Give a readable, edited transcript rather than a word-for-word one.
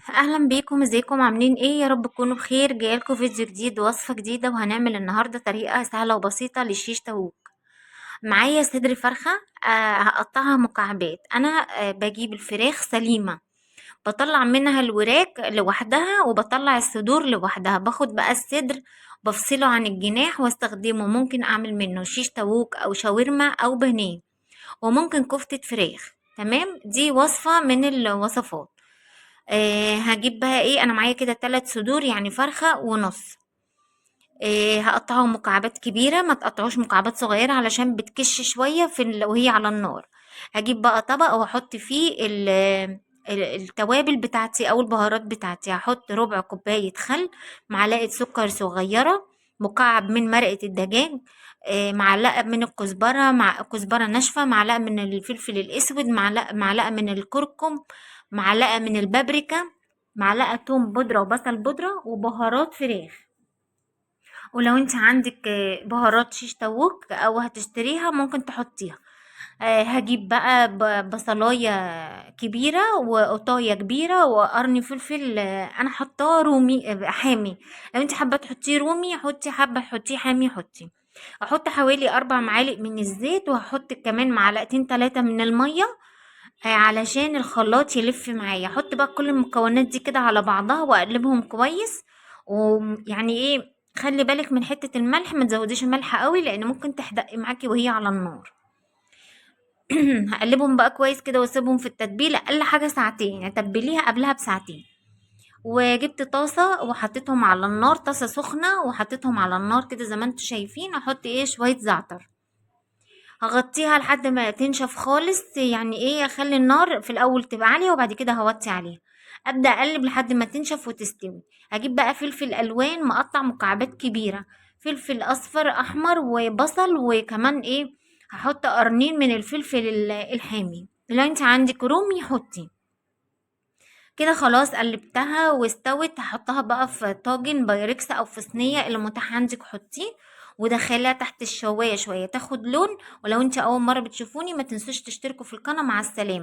اهلا بيكم، ازيكم؟ عاملين ايه؟ يا رب تكونوا بخير. جايلكم فيديو جديد ووصفة جديدة، وهنعمل النهاردة طريقة سهلة وبسيطة للشيش تاووك. معايا صدر فرخة. هقطعها مكعبات. انا بجيب الفراخ سليمة، بطلع منها الوراك لوحدها وبطلع الصدور لوحدها. باخد بقى الصدر بفصله عن الجناح واستخدمه. ممكن اعمل منه شيش تاووك او شاورما او بانيه، وممكن كفتة فراخ. تمام، دي وصفة من الوصفات. هجيب بقى ايه، انا معايا كده 3 صدور يعني فرخة ونص. هقطعهم مكعبات كبيرة، ما تقطعوش مكعبات صغيرة علشان بتكش شوية وهي على النار. هجيب بقى طبق واحط فيه التوابل بتاعتي او البهارات بتاعتي. هحط ربع كوباية خل، معلقة سكر صغيرة، مكعب من مرقة الدجاج، معلقة من الكزبرة، مع كزبرة ناشفة، معلقة من الفلفل الأسود، معلقة من الكركم، معلقة من البابريكا، معلقة توم بودرة وبصل بودرة، وبهارات فراخ. ولو انت عندك بهارات شيش تاووك او هتشتريها ممكن تحطيها. هجيب بقى بصلاية كبيرة وقطاية كبيرة وقرن فلفل. انا حطاه رومي حامي. لو انت حابة تحطيه رومي حطي، حابة تحطيه حامي حطي. احط حوالي 4 معالق من الزيت، وهحط كمان معلقتين 3 من المية علشان الخلاط يلف معايا. احط بقى كل المكونات دي كده على بعضها واقلبهم كويس. ويعني ايه، خلي بالك من حتة الملح، ما تزوديش الملح قوي لان ممكن تحدقي معاكي وهي على النار. هقلبهم بقى كويس كده واسيبهم في التتبيله اقل حاجه ساعتين، يعني تبليها قبلها بساعتين. وجبت طاسه وحطيتهم على النار، طاسه سخنه وحطيتهم على النار كده زي ما انتم شايفين. احط ايه، شويه زعتر. هغطيها لحد ما تنشف خالص، يعني ايه، اخلي النار في الاول تبقى عاليه وبعد كده هوطي عليها. ابدا اقلب لحد ما تنشف وتستوي. هجيب بقى فلفل الوان مقطع مكعبات كبيره، فلفل اصفر احمر وبصل، وكمان ايه، هحط قرنين من الفلفل الحامي. لو انت عندك رومي حطي. كده خلاص قلبتها واستوت. هحطها بقى في طاجن بايركس او في صينيه اللي متاح عندك حطيه، ودخليها تحت الشوايه شويه تاخد لون. ولو انت اول مره بتشوفوني ما تنسوش تشتركوا في القناه. مع السلامه.